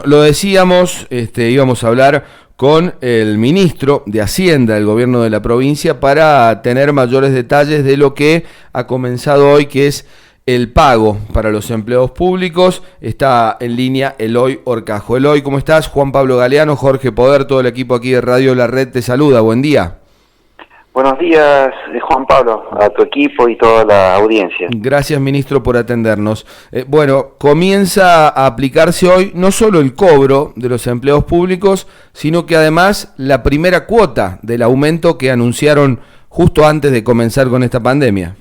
Lo decíamos, íbamos a hablar con el ministro de Hacienda del gobierno de la provincia para tener mayores detalles de lo que ha comenzado hoy, que es el pago para los empleados públicos. Está en línea Eloy Horcajo. Eloy, ¿cómo estás? Juan Pablo Galeano, Jorge Poder, todo el equipo aquí de Radio La Red te saluda. Buen día. Buenos días, Juan Pablo, a tu equipo y toda la audiencia. Gracias, ministro, por atendernos. Bueno, comienza a aplicarse hoy no solo el cobro de los empleados públicos, sino que además la primera cuota del aumento que anunciaron justo antes de comenzar con esta pandemia.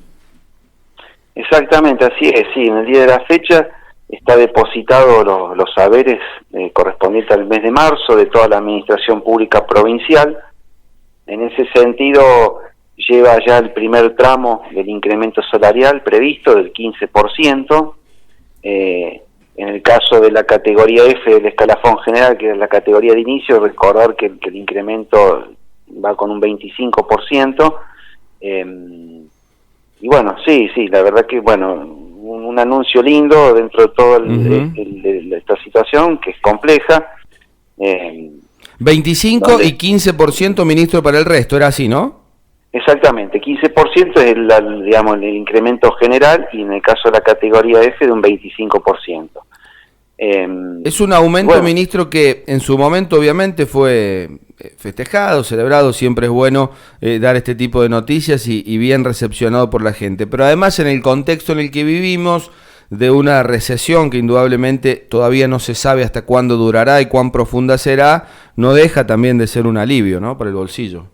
Exactamente, así es, sí, en el día de la fecha está depositado los saberes correspondientes al mes de marzo de toda la administración pública provincial. En ese sentido, lleva ya el primer tramo del incremento salarial previsto del 15%. En el caso de la categoría F del escalafón general, que es la categoría de inicio, recordar que el incremento va con un 25%. Y bueno, sí, la verdad que, bueno, un anuncio lindo dentro de toda esta situación, que es compleja. 25 y 15%, ministro, para el resto, ¿era así, no? Exactamente, 15% es el incremento general, y en el caso de la categoría F de un 25%. Es un aumento, ministro, que en su momento obviamente fue festejado, celebrado. Siempre es bueno dar este tipo de noticias y bien recepcionado por la gente. Pero además, en el contexto en el que vivimos, de una recesión que indudablemente todavía no se sabe hasta cuándo durará y cuán profunda será, no deja también de ser un alivio, ¿no?, para el bolsillo.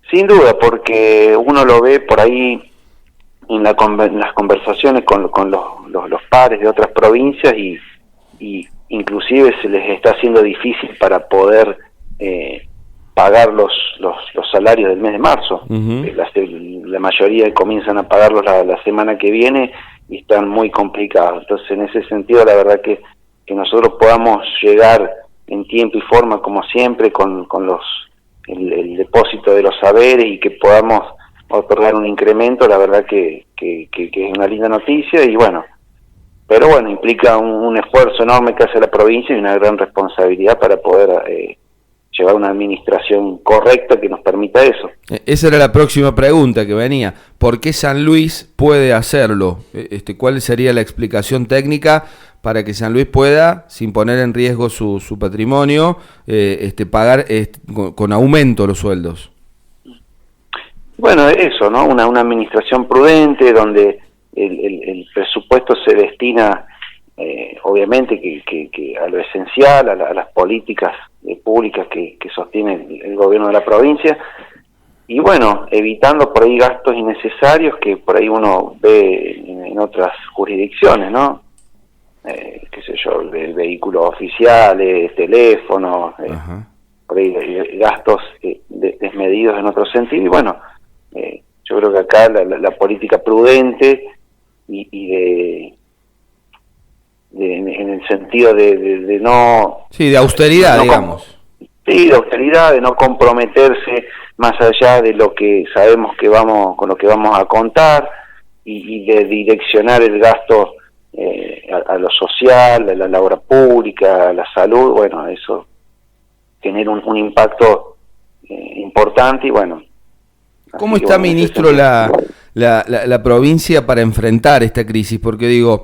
Sin duda, porque uno lo ve por ahí en las conversaciones con los pares de otras provincias y inclusive se les está haciendo difícil para poder pagar los salarios del mes de marzo. La mayoría comienzan a pagarlos la semana que viene y están muy complicados. Entonces, en ese sentido, la verdad que nosotros podamos llegar en tiempo y forma, como siempre, con el depósito de los saberes, y que podamos otorgar un incremento, la verdad que es una linda noticia. Y bueno, pero bueno, implica un esfuerzo enorme que hace la provincia y una gran responsabilidad para poder llevar una administración correcta que nos permita eso. Esa era la próxima pregunta que venía. ¿Por qué San Luis puede hacerlo? ¿Cuál sería la explicación técnica para que San Luis pueda, sin poner en riesgo su patrimonio, pagar con aumento los sueldos? Bueno, eso, ¿no? Una administración prudente donde el presupuesto se destina, obviamente, que a lo esencial, a las políticas públicas que sostiene el gobierno de la provincia, y bueno, evitando por ahí gastos innecesarios que por ahí uno ve en otras jurisdicciones, ¿no? Qué sé yo, el vehículo oficial, teléfonos, por ahí gastos desmedidos en otro sentido. Y bueno, yo creo que acá la política prudente y en el sentido de no... Sí, de austeridad, digamos. Sí, de austeridad, de no comprometerse más allá de lo que sabemos con lo que vamos a contar, y de direccionar el gasto a lo social, a la obra pública, a la salud. Bueno, eso genera un impacto importante. Y bueno. ¿Cómo está, ministro, la provincia para enfrentar esta crisis? Porque digo,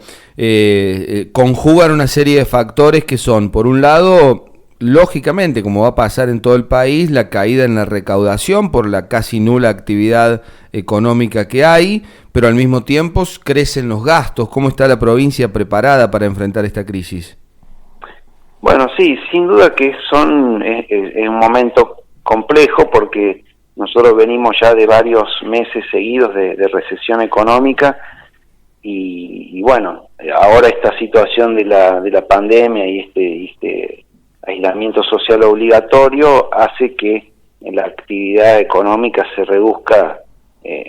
conjugan una serie de factores que son, por un lado, lógicamente, como va a pasar en todo el país, la caída en la recaudación por la casi nula actividad económica que hay, pero al mismo tiempo crecen los gastos. ¿Cómo está la provincia preparada para enfrentar esta crisis? Bueno, sí, sin duda que es un momento complejo, porque nosotros venimos ya de varios meses seguidos de recesión económica, y bueno, ahora esta situación de la pandemia y este aislamiento social obligatorio hace que la actividad económica se reduzca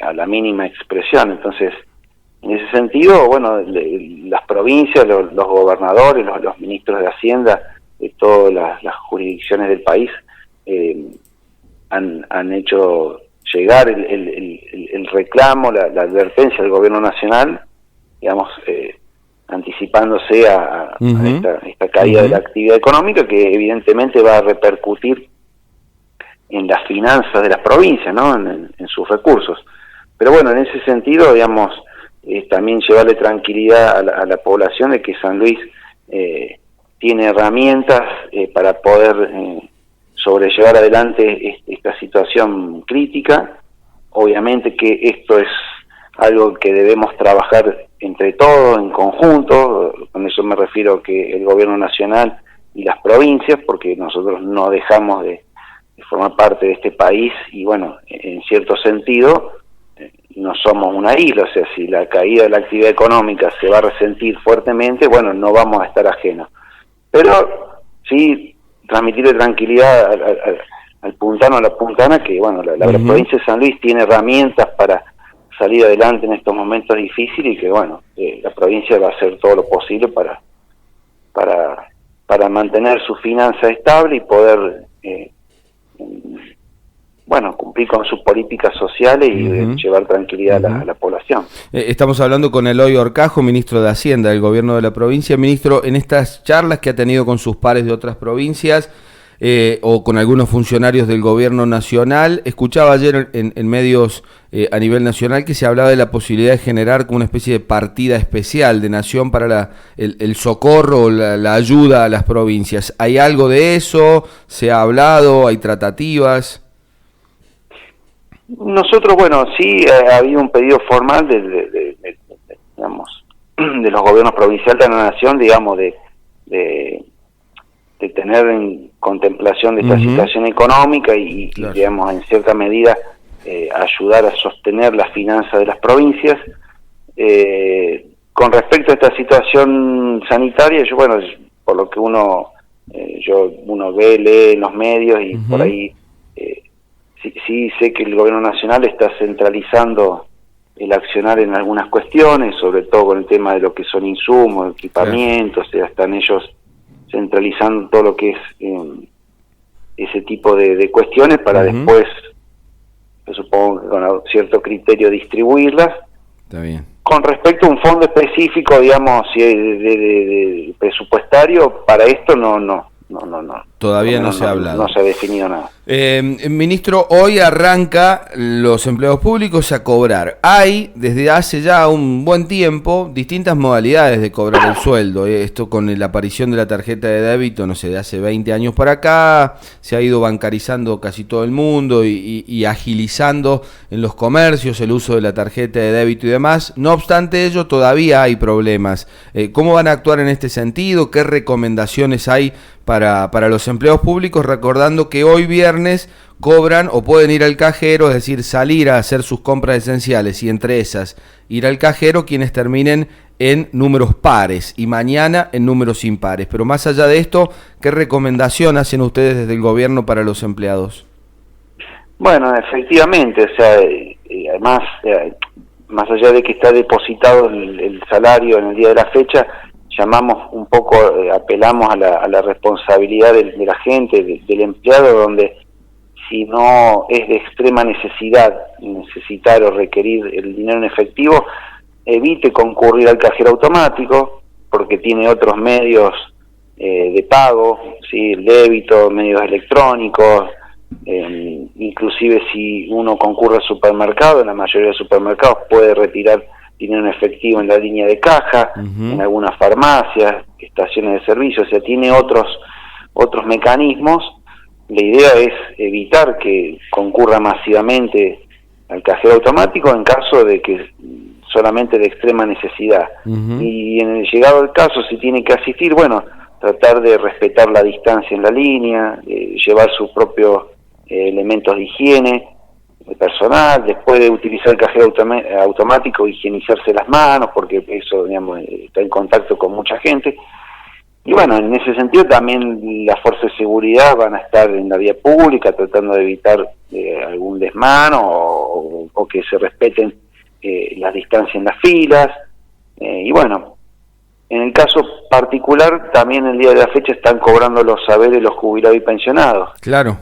a la mínima expresión. Entonces, en ese sentido, bueno, las provincias, los gobernadores, los ministros de Hacienda de todas las jurisdicciones del país han hecho llegar el reclamo, la advertencia del gobierno nacional, digamos, anticipándose a esta caída de la actividad económica, que evidentemente va a repercutir en las finanzas de las provincias, ¿no? En sus recursos. Pero bueno, en ese sentido, digamos, también llevarle tranquilidad a la población de que San Luis tiene herramientas para poder sobrellevar adelante esta situación crítica. Obviamente que esto es algo que debemos trabajar entre todos, en conjunto. Con eso me refiero que el gobierno nacional y las provincias, porque nosotros no dejamos de formar parte de este país y bueno, en cierto sentido no somos una isla, o sea, si la caída de la actividad económica se va a resentir fuertemente, bueno, no vamos a estar ajenos. Pero sí transmitirle tranquilidad al puntano, a la puntana, que bueno, la provincia de San Luis tiene herramientas para salir adelante en estos momentos difíciles, y que bueno, la provincia va a hacer todo lo posible para mantener su finanza estable y poder bueno, cumplir con sus políticas sociales y llevar tranquilidad a la población. Estamos hablando con Eloy Horcajo, ministro de Hacienda del gobierno de la provincia. Ministro, en estas charlas que ha tenido con sus pares de otras provincias o con algunos funcionarios del gobierno nacional, escuchaba ayer en medios a nivel nacional que se hablaba de la posibilidad de generar como una especie de partida especial de nación para el socorro o la ayuda a las provincias. ¿Hay algo de eso? ¿Se ha hablado? ¿Hay tratativas? Nosotros, bueno, sí ha habido un pedido formal digamos, de los gobiernos provinciales de la nación, digamos, de tener en contemplación de esta situación económica y, digamos, en cierta medida ayudar a sostener las finanzas de las provincias. Con respecto a esta situación sanitaria, yo, bueno, por lo que uno ve, lee en los medios y por ahí, sí sé que el gobierno nacional está centralizando el accionar en algunas cuestiones, sobre todo con el tema de lo que son insumos, equipamientos, o sea, están ellos centralizando todo lo que es ese tipo de cuestiones para después, yo supongo que con cierto criterio, distribuirlas. Está bien. Con respecto a un fondo específico, digamos, de presupuestario, para esto no. Todavía no se ha hablado. No se ha definido nada. Ministro, hoy arranca los empleados públicos a cobrar. Hay, desde hace ya un buen tiempo, distintas modalidades de cobrar el sueldo. Esto con la aparición de la tarjeta de débito, no sé, de hace 20 años para acá, se ha ido bancarizando casi todo el mundo y agilizando en los comercios el uso de la tarjeta de débito y demás. No obstante ello, todavía hay problemas. ¿Cómo van a actuar en este sentido? ¿Qué recomendaciones hay para los empleados públicos, recordando que hoy viernes cobran o pueden ir al cajero, es decir, salir a hacer sus compras esenciales y entre esas ir al cajero quienes terminen en números pares y mañana en números impares? Pero más allá de esto, ¿qué recomendación hacen ustedes desde el gobierno para los empleados? Bueno, efectivamente, o sea, además, más allá de que está depositado el salario en el día de la fecha, llamamos un poco, apelamos a la responsabilidad de la gente, del empleado, donde si no es de extrema necesitar o requerir el dinero en efectivo, evite concurrir al cajero automático, porque tiene otros medios de pago, ¿sí? El débito, medios electrónicos, inclusive si uno concurre al supermercado, en la mayoría de supermercados puede retirar dinero en efectivo en la línea de caja, en algunas farmacias, estaciones de servicio, o sea, tiene otros mecanismos. La idea es evitar que concurra masivamente al cajero automático en caso de que solamente de extrema necesidad. Y en el llegado del caso, si tiene que asistir, bueno, tratar de respetar la distancia en la línea, llevar sus propios elementos de higiene personal, después de utilizar el cajero automático, higienizarse las manos, porque eso, digamos, está en contacto con mucha gente. Y bueno, en ese sentido también las fuerzas de seguridad van a estar en la vía pública tratando de evitar algún desmano o que se respeten las distancias en las filas. Y bueno, en el caso particular, también el día de la fecha están cobrando los saberes los jubilados y pensionados. Claro.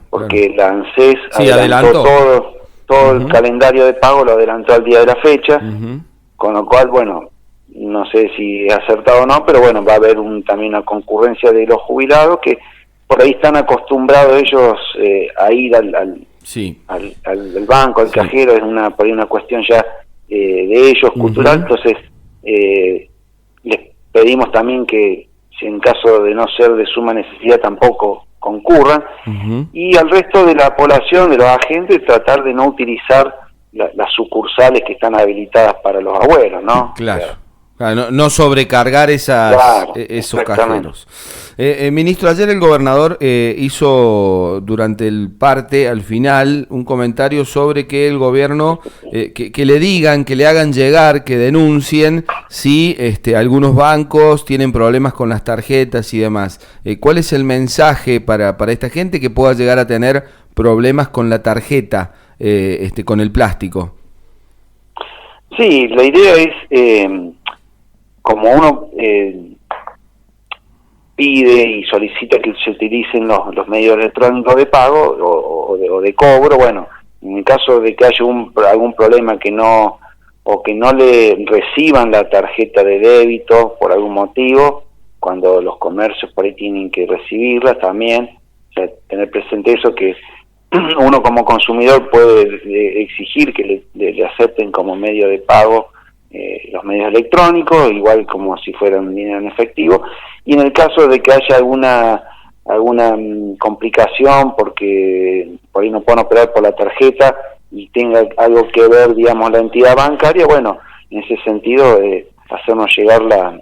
Porque la ANSES adelantó todo el calendario de pago, lo adelantó al día de la fecha, con lo cual, bueno, no sé si es acertado o no, pero bueno, va a haber también una concurrencia de los jubilados que por ahí están acostumbrados ellos a ir al banco, al cajero, es por ahí una cuestión ya de ellos, cultural. Entonces les pedimos también que, si en caso de no ser de suma necesidad, tampoco concurran, y al resto de la población, de los agentes, tratar de no utilizar las sucursales que están habilitadas para los abuelos, ¿no? Claro. O sea, no sobrecargar esos cajeros. Ministro, ayer el gobernador hizo durante el parte, al final, un comentario sobre que el gobierno, que le digan, que le hagan llegar, que denuncien si algunos bancos tienen problemas con las tarjetas y demás. ¿Cuál es el mensaje para esta gente que pueda llegar a tener problemas con la tarjeta, con el plástico? Sí, la idea es... como uno pide y solicita que se utilicen los medios electrónicos de pago o de cobro, bueno, en el caso de que haya algún problema que no le reciban la tarjeta de débito por algún motivo, cuando los comercios por ahí tienen que recibirla también, o sea, tener presente eso, que uno como consumidor puede exigir que le acepten como medio de pago los medios electrónicos, igual como si fueran dinero en efectivo, y en el caso de que haya alguna complicación porque por ahí no pueden operar por la tarjeta y tenga algo que ver, digamos, la entidad bancaria, bueno, en ese sentido hacernos llegar la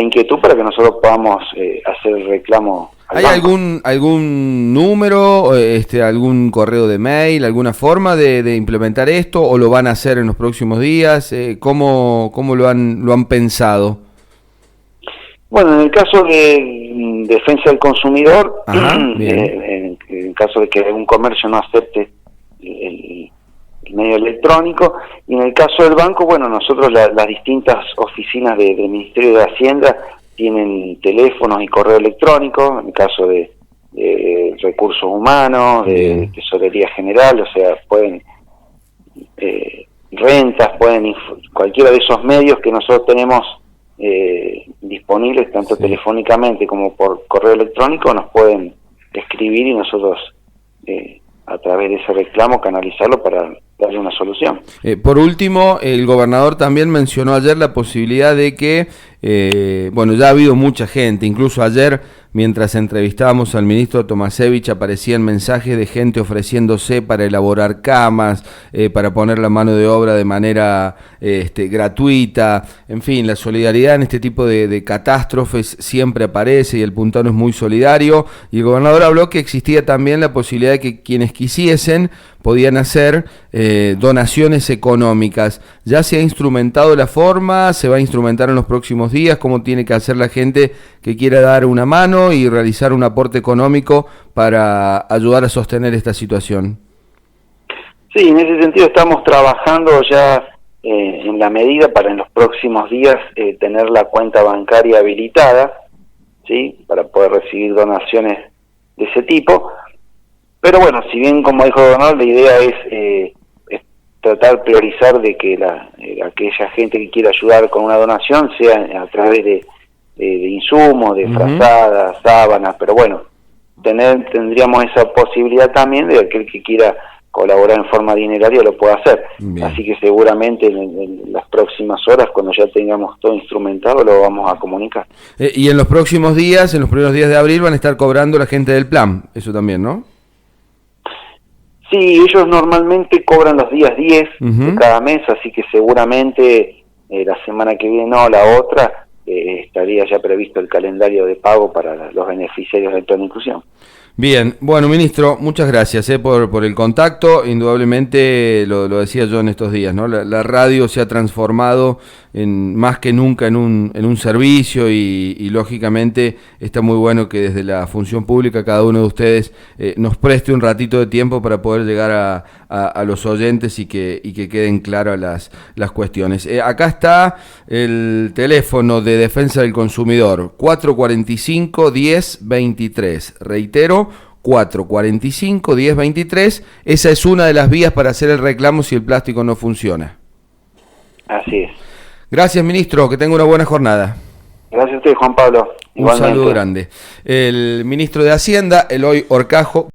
inquietud para que nosotros podamos hacer el reclamo. ¿Hay algún número, algún correo de mail, alguna forma de implementar esto, o lo van a hacer en los próximos días? ¿Cómo lo han pensado? Bueno, en el caso de defensa del consumidor, en el caso de que algún comercio no acepte el medio electrónico, y en el caso del banco, bueno, nosotros las distintas oficinas del Ministerio de Hacienda tienen teléfonos y correo electrónico, en el caso de recursos humanos, de tesorería general, o sea, pueden rentas, cualquiera de esos medios que nosotros tenemos disponibles, tanto telefónicamente como por correo electrónico, nos pueden escribir y nosotros a través de ese reclamo canalizarlo para darle una solución. Por último, el gobernador también mencionó ayer la posibilidad de que, ya ha habido mucha gente, incluso ayer mientras entrevistábamos al ministro Tomasevich aparecían mensajes de gente ofreciéndose para elaborar camas, para poner la mano de obra de manera gratuita. En fin, la solidaridad en este tipo de catástrofes siempre aparece y el Puntano es muy solidario, y el gobernador habló que existía también la posibilidad de que quienes quisiesen podían hacer donaciones económicas. ¿Ya se ha instrumentado la forma? ¿Se va a instrumentar en los próximos días? ¿Cómo tiene que hacer la gente que quiera dar una mano y realizar un aporte económico para ayudar a sostener esta situación? Sí, en ese sentido estamos trabajando ya en la medida para en los próximos días tener la cuenta bancaria habilitada, ¿sí?, para poder recibir donaciones de ese tipo. Pero bueno, si bien, como dijo el gobernador, la idea es tratar de priorizar de que aquella gente que quiera ayudar con una donación sea a través de insumos, de frazadas, sábanas, pero bueno, tendríamos esa posibilidad también de aquel que quiera colaborar en forma dineraria lo pueda hacer. Bien. Así que seguramente en las próximas horas, cuando ya tengamos todo instrumentado, lo vamos a comunicar. Y en los próximos días, en los primeros días de abril, van a estar cobrando la gente del plan, eso también, ¿no? Sí, ellos normalmente cobran los días 10 de cada mes, así que seguramente la semana que viene o la otra estaría ya previsto el calendario de pago para los beneficiarios de toda la inclusión. Bien, bueno, ministro, muchas gracias por el contacto. Indudablemente, lo decía yo en estos días, ¿no? La radio se ha transformado más que nunca en un servicio y lógicamente está muy bueno que desde la función pública cada uno de ustedes nos preste un ratito de tiempo para poder llegar a los oyentes y que queden claras las cuestiones. Acá está el teléfono de defensa del consumidor, 445-1023. Reitero, 445-1023. Esa es una de las vías para hacer el reclamo si el plástico no funciona. Así es. Gracias, ministro, que tenga una buena jornada. Gracias a usted, Juan Pablo. Un saludo grande. El ministro de Hacienda, Eloy Horcajo.